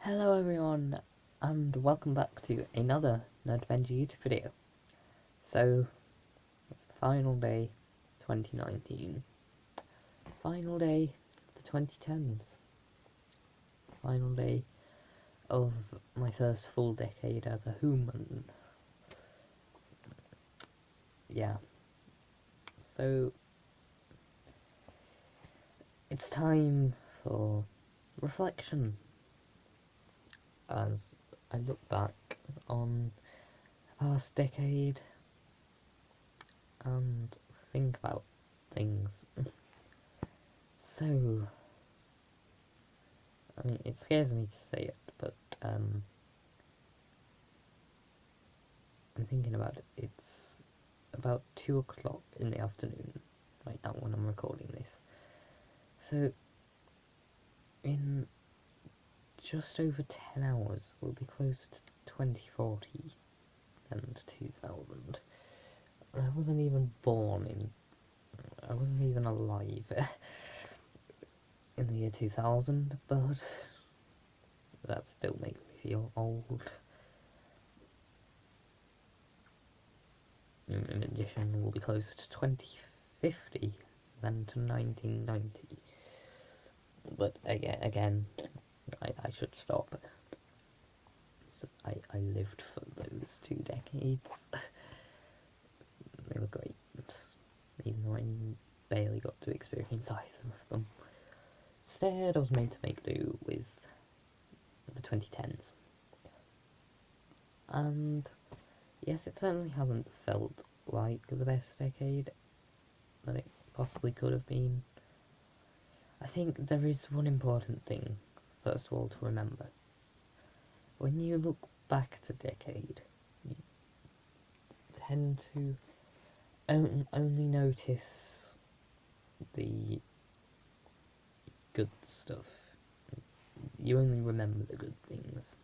Hello everyone, and welcome back to another Nerdventure YouTube video. So, it's the final day, 2019. Final day of the 2010s. Final day of my first full decade as a hooman. Yeah. So, it's time for reflection. As I look back on the past decade and think about things. So, I mean, it scares me to say it, but I'm thinking about it. It's about 2 o'clock in the afternoon right now when I'm recording this. So, in just over 10 hours, we'll be close to 2040 and 2000. I wasn't even I wasn't even alive in the year 2000, but that still makes me feel old. In addition, we'll be closer to 2050 than to 1990. But again, I should stop. It's just, I lived for those 2 decades. They were great, even though I barely got to experience either of them. Instead, I was made to make do with the 2010s. And yes, it certainly hasn't felt like the best decade that it possibly could have been. I think there is one important thing, first of all, to remember. When you look back at a decade, you tend to only notice the good stuff. You only remember the good things.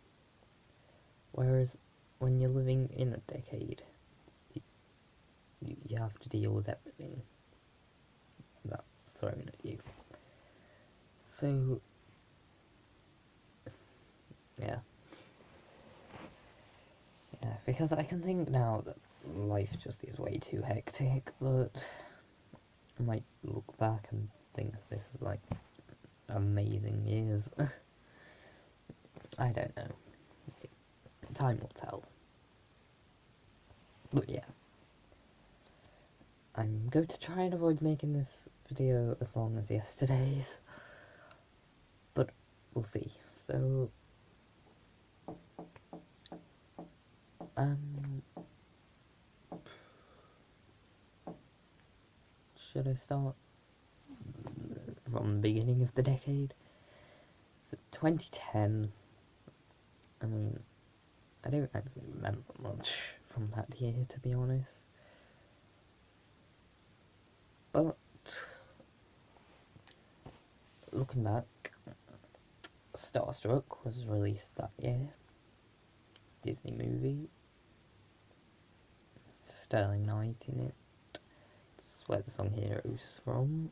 Whereas when you're living in a decade, you have to deal with everything that's thrown at you. So, yeah, because I can think now that life just is way too hectic, but I might look back and think this is like amazing years. I don't know. Time will tell. But yeah, I'm going to try and avoid making this video as long as yesterday's, but we'll see. So, should I start from the beginning of the decade? So 2010, I mean, I don't actually remember much from that year, to be honest. But looking back, Starstruck was released that year. Disney movie. Sterling Knight in it. It's where the song Heroes from.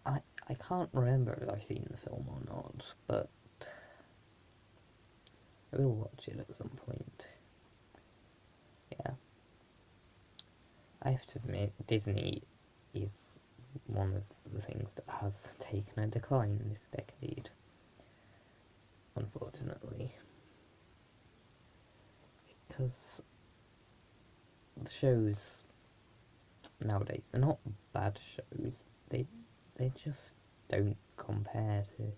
I can't remember if I've seen the film or not, but I will watch it at some point. Yeah. I have to admit, Disney is one of the things that has taken a decline this decade, unfortunately. Because the shows nowadays, they're not bad shows, they just don't compare to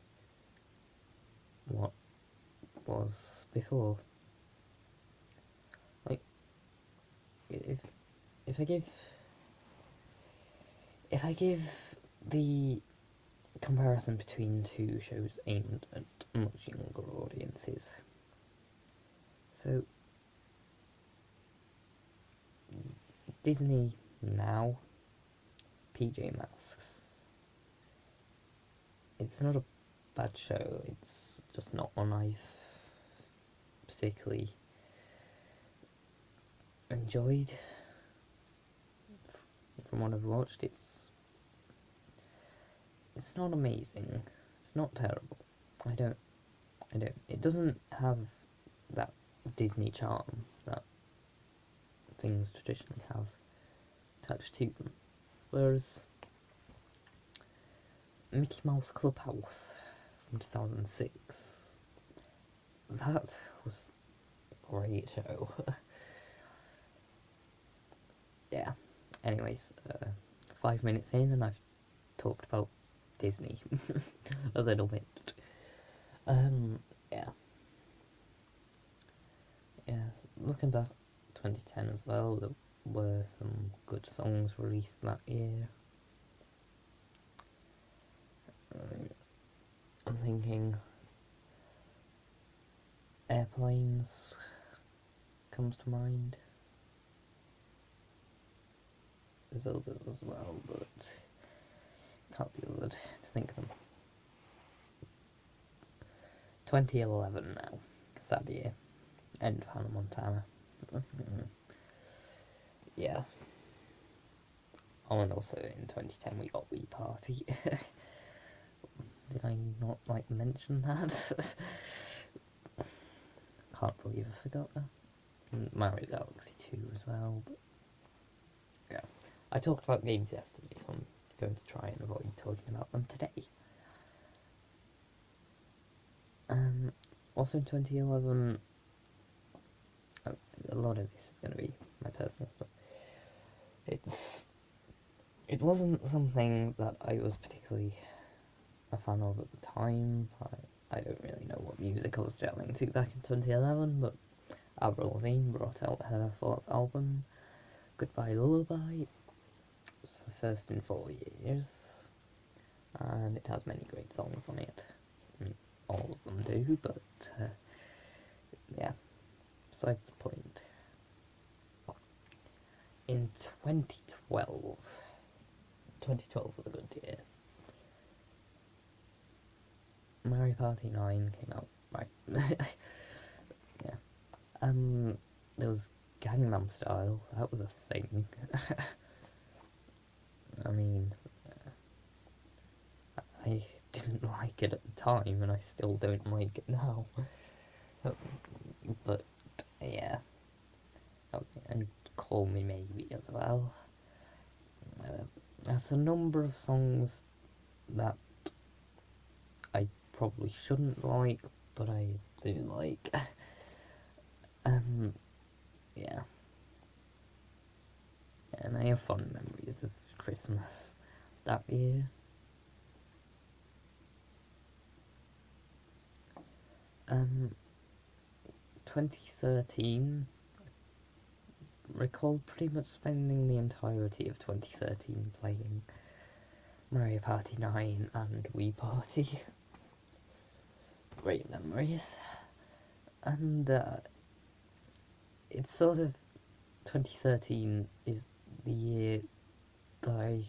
what was before. Like, if I give the comparison between 2 shows aimed at much younger audiences, so Disney now, PJ Masks, it's not a bad show, it's just not one I've particularly enjoyed. From what I've watched, it's not amazing, it's not terrible. I don't. It doesn't have that Disney charm that things traditionally have attached to them. Whereas Mickey Mouse Clubhouse from 2006, that was a great show. Yeah. Anyways, 5 minutes in and I've talked about Disney a little bit. Yeah. Yeah. Looking back, 2010 as well, there were some good songs released that year. I'm thinking Airplanes comes to mind. There's others as well, but can't be bothered to think of them. 2011 now. Sad year. End of Hannah Montana. Yeah. Oh, and also in 2010 we got Wii Party. Did I not, mention that? Can't believe I forgot that. And Mario Galaxy 2 as well, but yeah. I talked about games yesterday, so I'm going to try and avoid talking about them today. Also in 2011, a lot of this is going to be my personal stuff. It wasn't something that I was particularly a fan of at the time. I don't really know what music I was jamming to back in 2011, but Avril Lavigne brought out her 4th album, Goodbye Lullaby. It's the first in 4 years, and it has many great songs on it. I mean, all of them do, but yeah, besides the point. In 2012 was a good year. Mario Party 9 came out, right. Yeah. There was Gangnam Style, that was a thing. I mean, I didn't like it at the time, and I still don't like it now. But, yeah. That was it. And Call Me Maybe as well. There's a number of songs that I probably shouldn't like, but I do like. Yeah. And I have fond memories of Christmas that year. 2013, recall pretty much spending the entirety of 2013 playing Mario Party 9 and Wii Party. Great memories. And it's sort of 2013 is the year that I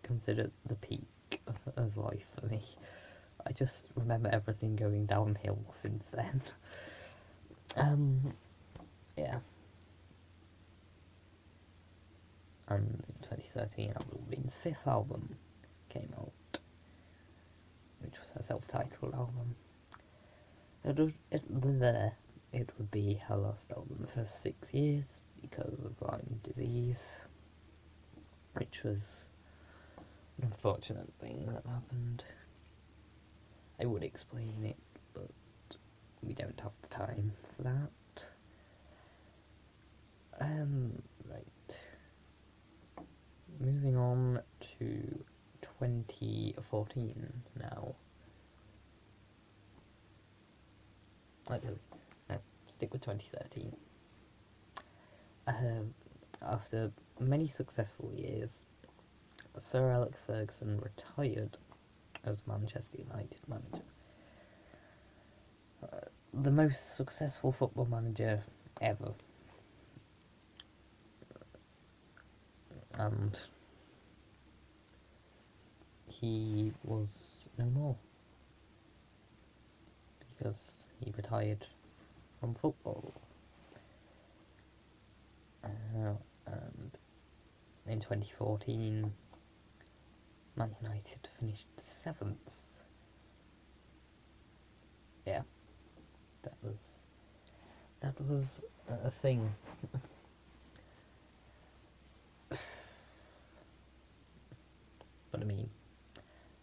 consider the peak of life for me. I just remember everything going downhill since then. Yeah. And in 2013, Avril Lavigne's 5th album came out, which was her self-titled album. It would be her last album for 6 years because of Lyme disease, which was an unfortunate thing that happened. I would explain it, but we don't have the time for that. Right. Moving on to 2014 now. Actually, no, stick with 2013. After many successful years, Sir Alex Ferguson retired as Manchester United manager. The most successful football manager ever. And he was no more because he retired from football. And in 2014, Man United finished 7th. yeah, that was a thing. But I mean,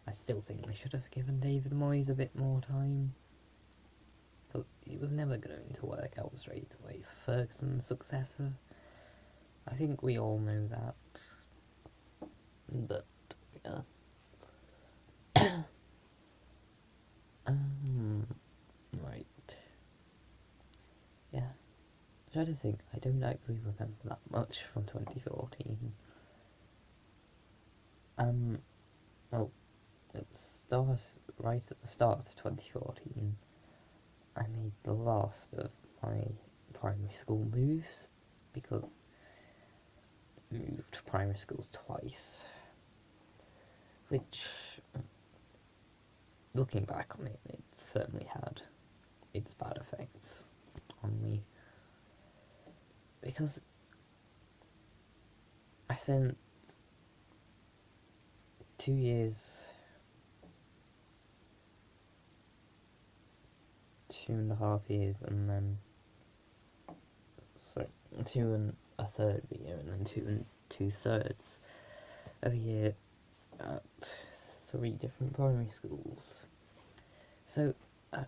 I still think they should have given David Moyes a bit more time. Because it was never going to work out straight away for Ferguson's successor. I think we all know that. But, yeah. Right. Yeah. I'm trying to think, I don't actually remember that much from 2014. Well, right at the start of 2014, I made the last of my primary school moves, because I moved primary schools twice, which, looking back on it, it certainly had its bad effects on me, because I spent 2 years, 2.5 years, and then, sorry, 2 1/3 of a year, and then 2 2/3 of a year at 3 different primary schools. So, I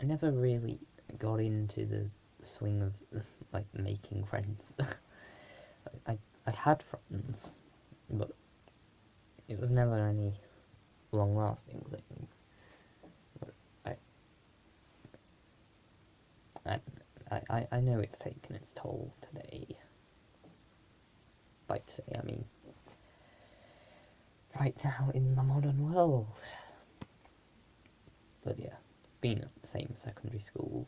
never really got into the swing of, like, making friends. I had friends, but it was never any long-lasting thing. I know it's taken its toll today. By today, I mean right now in the modern world. But yeah, been at the same secondary school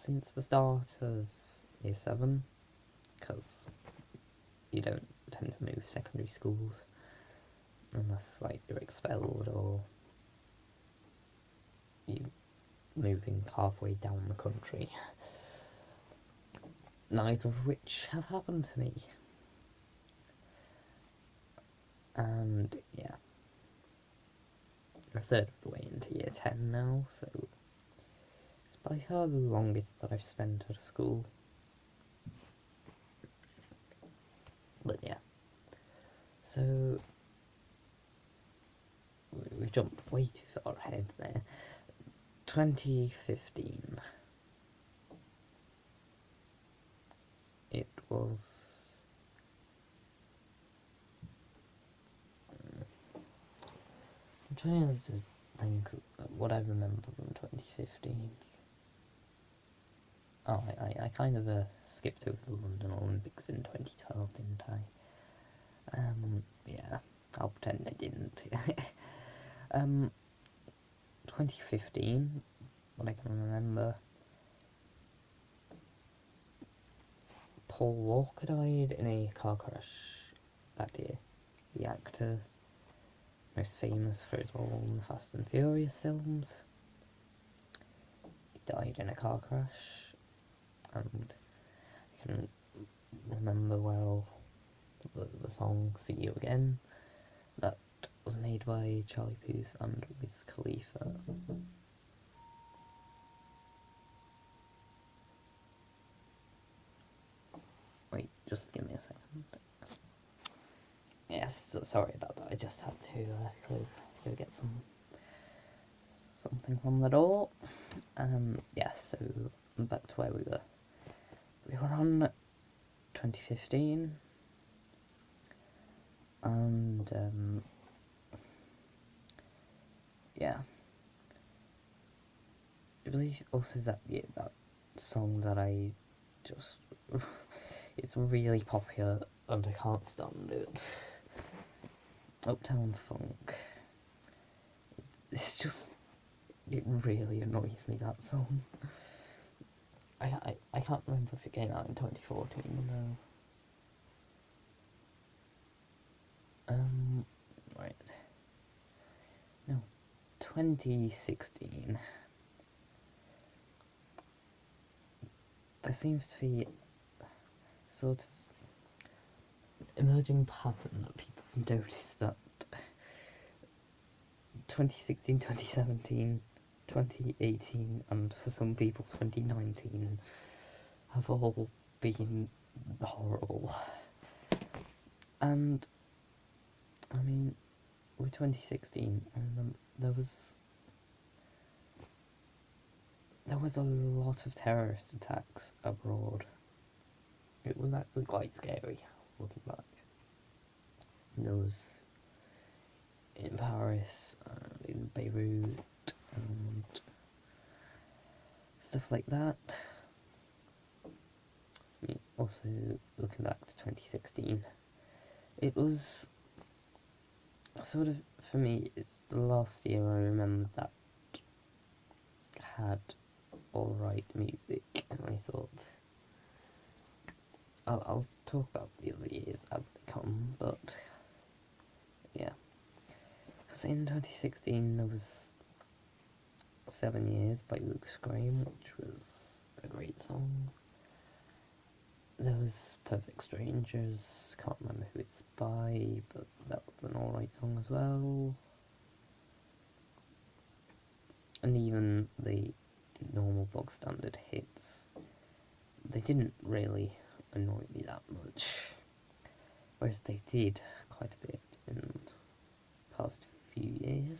since the start of year 7, because you don't tend to move secondary schools unless, like, you're expelled or you moving halfway down the country. Neither of which have happened to me. And yeah, we're a third of the way into year 10 now, so it's by far the longest that I've spent at a school. But yeah, so we've jumped way too far ahead there. 2015. It was... I'm trying to think what I remember from 2015. Oh, I kind of skipped over the London Olympics in 2012, didn't I? Yeah, I'll pretend I didn't. 2015, what I can remember, Paul Walker died in a car crash that year. The actor, most famous for his role in the Fast and Furious films. He died in a car crash, and I can remember well the song See You Again, that was made by Charlie Puth and Wiz Khalifa. Wait, just give me a second. Yes, so sorry about that, I just had to go get something from the door. Yeah, so back to where we were. We were on 2015, and yeah, I believe also that song that I just it's really popular and I can't stand it. Uptown Funk. It's just, it really annoys me, that song. I can't remember if it came out in 2014 though. Right. No, 2016. There seems to be sort of emerging pattern that people have noticed that 2016, 2017, 2018, and for some people 2019 have all been horrible. And I mean, with 2016, I remember there was a lot of terrorist attacks abroad. It was actually quite scary looking back. There was in Paris, in Beirut, and stuff like that. I mean, also looking back to 2016, it was sort of, for me, it's the last year I remember that had alright music, and I thought, I'll talk about the other years as they come, but yeah. Because in 2016 there was 7 Years by Luke Graham, which was a great song. There was Perfect Strangers, can't remember who it's by, but that was an alright song as well. And even the normal bog standard hits, they didn't really annoy me that much, whereas they did quite a bit in the past few years.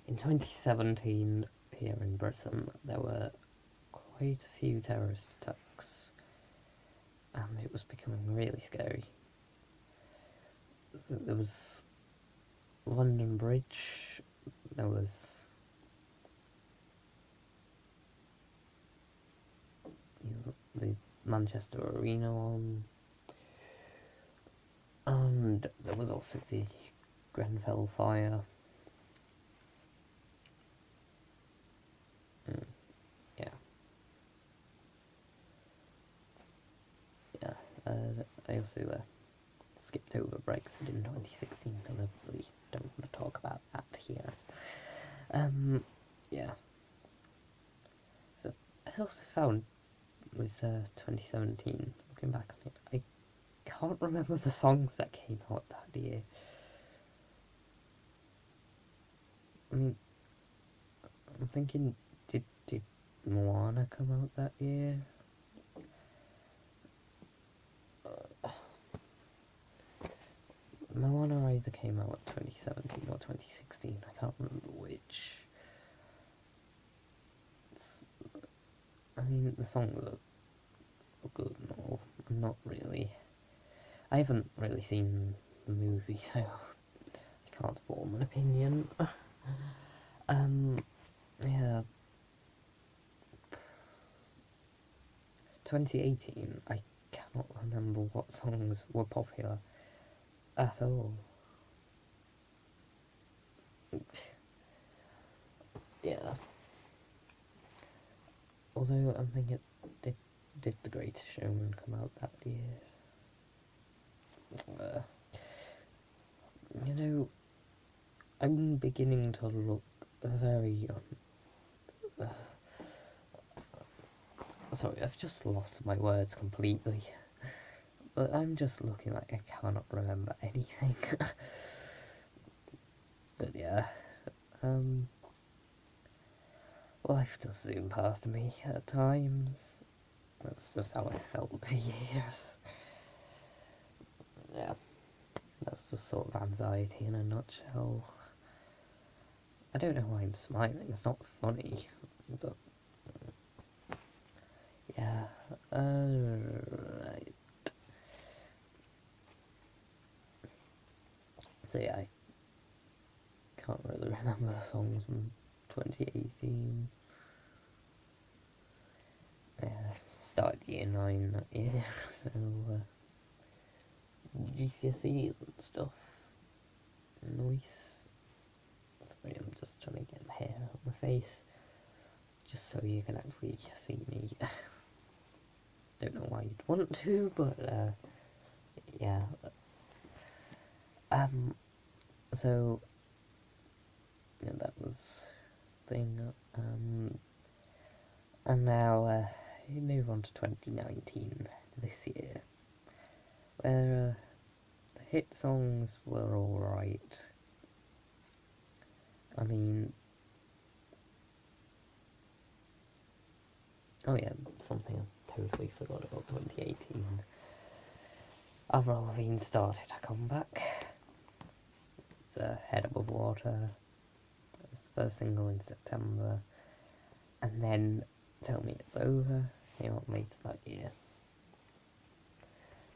In 2017, here in Britain, there were quite a few terrorist attacks, and it was becoming really scary. There was London Bridge, there was the Manchester Arena one, and there was also the Grenfell fire. Yeah. I also skipped over Brexit in 2016, because I really don't want to talk about that here. Yeah. So I also found with 2017, looking back on it, I can't remember the songs that came out that year. I mean, I'm thinking, did Moana come out that year? Moana either came out 2017 or 2016, I can't remember which. I mean, the songs are good and all. I'm not really... I haven't really seen the movie, so I can't form an opinion. Yeah. 2018, I cannot remember what songs were popular at all. Yeah. Although I'm thinking, did The Greatest Showman come out that year? You know, I'm beginning to look very... sorry, I've just lost my words completely. But I'm just looking like I cannot remember anything. But yeah, life does zoom past me at times. That's just how I felt for years. Yeah, that's just sort of anxiety in a nutshell. I don't know why I'm smiling, it's not funny, but yeah, right. So yeah, I can't really remember the songs from 2018. Started year 9 that year, so GCSEs and stuff. Nice. Sorry, I'm just trying to get my hair out of my face, just so you can actually see me. Don't know why you'd want to, but yeah. So yeah, that was thing. And now we move on to 2019, this year, where the hit songs were alright. I mean, oh yeah, something I totally forgot about 2018. Avril Lavigne started a comeback. The Head Above Water, its first single in September, and then Tell Me It's Over came out later that year.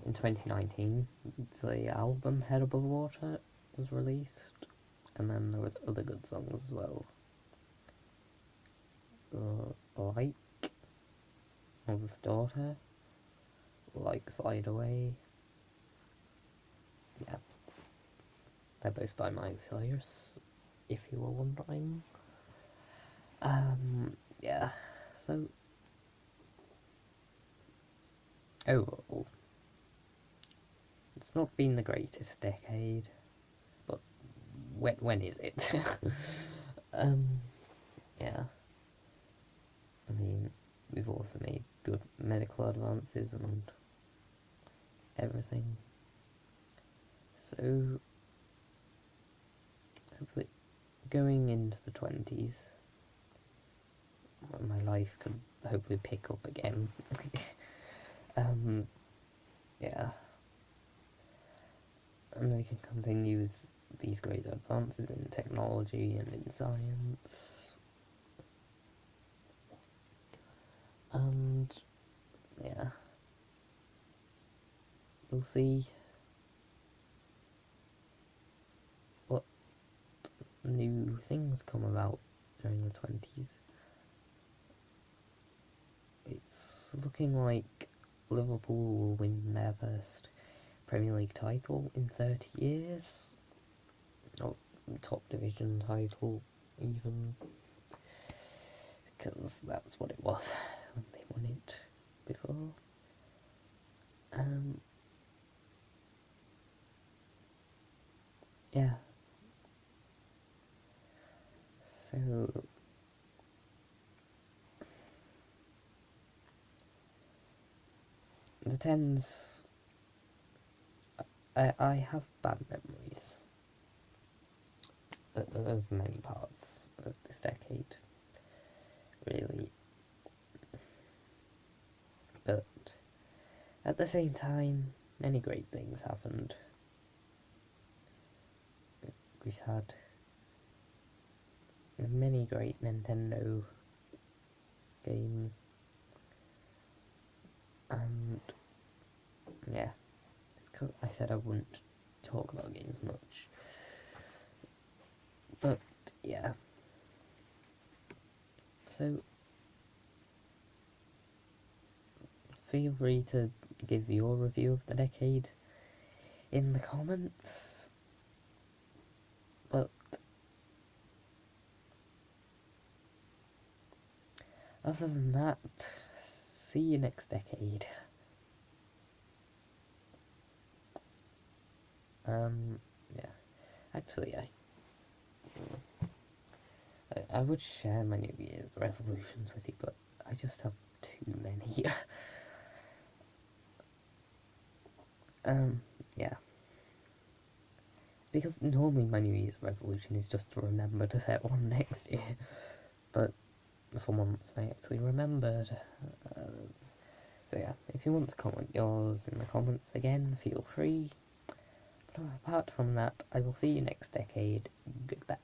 In 2019, the album Head Above Water was released, and then there was other good songs as well. Like Mother's Daughter, Like Slide Away. Yeah, they're both by Miley Cyrus, if you were wondering. Yeah, so overall, it's not been the greatest decade, but when is it? Yeah. I mean, we've also made good medical advances and everything. So, hopefully, going into the 20s, my life could hopefully pick up again. Yeah. And we can continue with these great advances in technology and in science. And, yeah. We'll see what new things come about during the 20s. It's looking like Liverpool will win their first Premier League title in 30 years. Or top division title, even. Because that's what it was when they won it before. Yeah. So, the tens, I have bad memories of many parts of this decade, really. But at the same time, many great things happened. We've had many great Nintendo games, and yeah, I said I wouldn't talk about games much, but yeah. So feel free to give your review of the decade in the comments, but other than that, see you next decade. Yeah, actually, I would share my New Year's resolutions with you, but I just have too many. Yeah. It's because normally my New Year's resolution is just to remember to set one next year, but for once I actually remembered. So yeah, if you want to comment yours in the comments again, feel free. But apart from that, I will see you next decade. Goodbye.